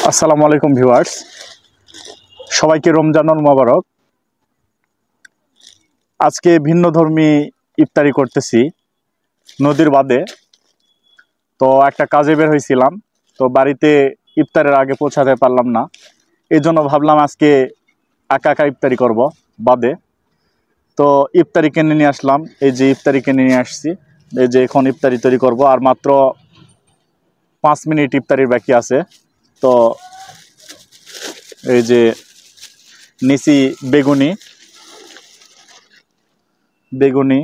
আসসালামু আলাইকুম ভিউয়ার্স, সবাইকে রমজানুল মোবারক। আজকে ভিন্ন ধর্মী ইফতারি করতেছি নদীর বাদে। তো একটা কাজে বের হয়েছিলাম, তো বাড়িতে ইফতারের আগে পৌঁছাতে পারলাম না, এই জন্য ভাবলাম আজকে একা একা ইফতারি করব বাদে। তো ইফতারি কিনে নিয়ে আসলাম, এই যে ইফতারি কিনে নিয়ে আসছি, এই যে এখন ইফতারি তৈরি করব। আর মাত্র 5 মিনিট ইফতারির বাকি আছে। তো এই যে নিচি বেগুনি বেগুনি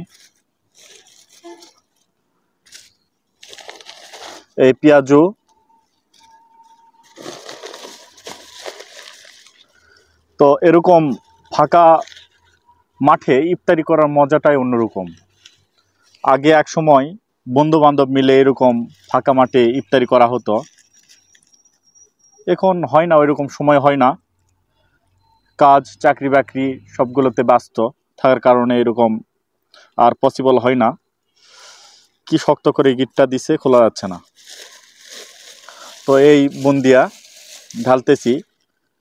এই পেঁয়াজু, তো এরকম ফাঁকা মাঠে ইফতারি করার মজাটাই অন্যরকম। আগে এক সময় বন্ধু বান্ধব মিলে এরকম ফাঁকা মাঠে ইফতারি করা হতো, এখন হয় না, ওইরকম সময় হয় না। কাজ চাকরি বাকরি সবগুলোতে ব্যস্ত থাকার কারণে এরকম আর পসিবল হয় না। কি শক্ত করে গিটটা দিছে, খোলা যাচ্ছে না। তো এই বুন্দিয়া ঢালতেছি,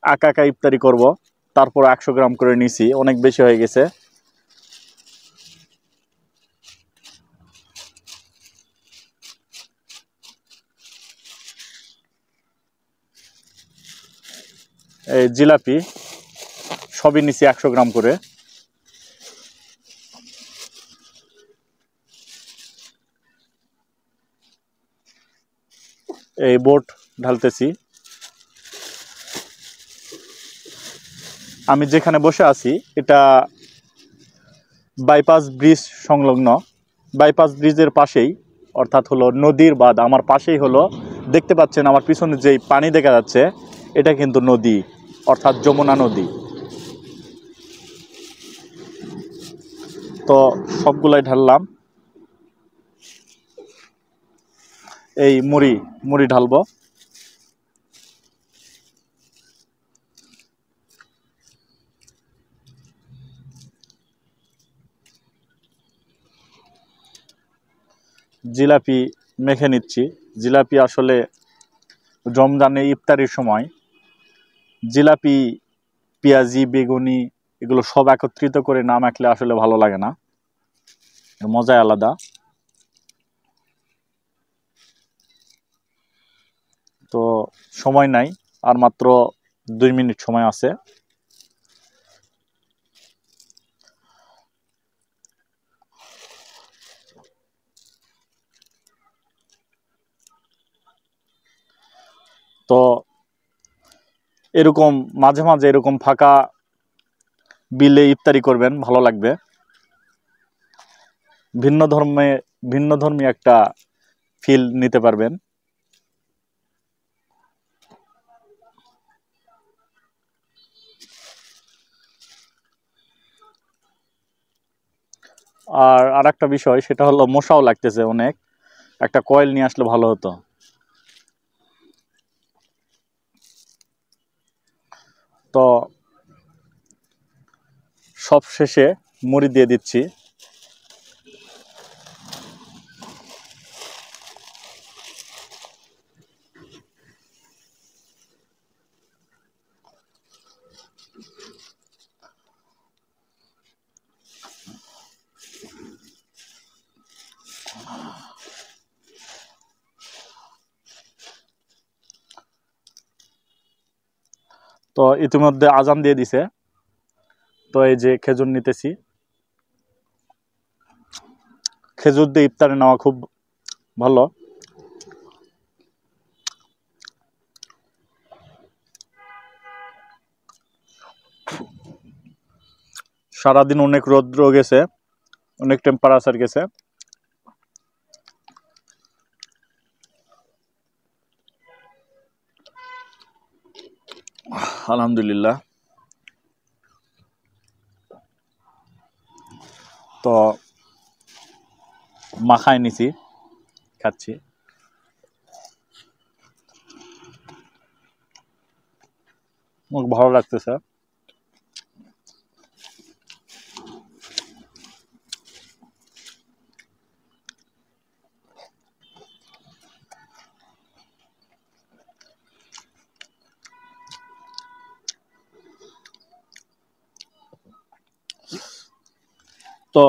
একা একা ইফতারি করব। তারপর 100 গ্রাম করে নিছি, অনেক বেশি হয়ে গেছে। এই জিলাপি সবই নিছি 100 গ্রাম করে। এই বোট ঢালতেছি। আমি যেখানে বসে আছি এটা বাইপাস ব্রিজ সংলগ্ন। বাইপাস ব্রিজের পাশেই, অর্থাৎ হলো নদীর বাঁধ আমার পাশেই হলো। দেখতে পাচ্ছেন আমার পিছনে যেই পানি দেখা যাচ্ছে, এটা কিন্তু নদী, অর্থাৎ যমুনা নদী। তো সবগুলাই ঢাললাম। এই মুড়ি মুড়ি ঢালবো। জিলাপি মেখে নিচ্ছি। জিলাপি আসলে রমজানে ইফতারির সময় জিলাপি, পেঁয়াজি, বেগুনি এগুলো সব একত্রিত করে না মাখলে আসলে ভালো লাগে না, এর মজাই আলাদা। তো সময় নাই, আর মাত্র 2 মিনিট সময় আছে। তো এরকম মাঝে মাঝে এরকম ফাঁকা বিলে ইফতারি করবেন, ভালো লাগবে। ভিন্ন ধর্মী একটা ফিল নিতে পারবেন। আর একটা বিষয়, সেটা হলো মশাও লাগতেছে অনেক। একটা কয়েল নিয়ে আসলে ভালো হতো। তো সব শেষে মুড়ি দিয়ে দিচ্ছি। তো ইতিমধ্যে আজান দিয়ে দিছে। তো এই যে খেজুর নিতেছি। খেজুর দিয়ে ইফতারে নেওয়া খুব ভালো। সারাদিন অনেক রৌদ্র গেছে, অনেক টেম্পারেচার গেছে। আলহামদুলিল্লাহ। তো মাখায় নিছি, খাচ্ছি। খুব ভালো লাগতেছে। তো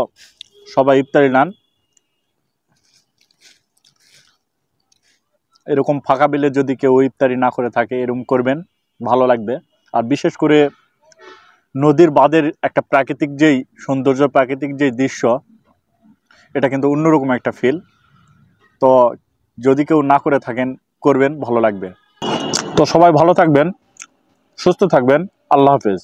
সবাই ইফতারি নেন। এরকম ফাঁকা বিলে যদি কেউ ইফতারি না করে থাকে এরকম করবেন, ভালো লাগবে। আর বিশেষ করে নদীর বাঁধের একটা প্রাকৃতিক যেই সৌন্দর্য, প্রাকৃতিক যেই দৃশ্য, এটা কিন্তু অন্যরকম একটা ফিল। তো যদি কেউ না করে থাকেন করবেন, ভালো লাগবে। তো সবাই ভালো থাকবেন, সুস্থ থাকবেন। আল্লাহ হাফেজ।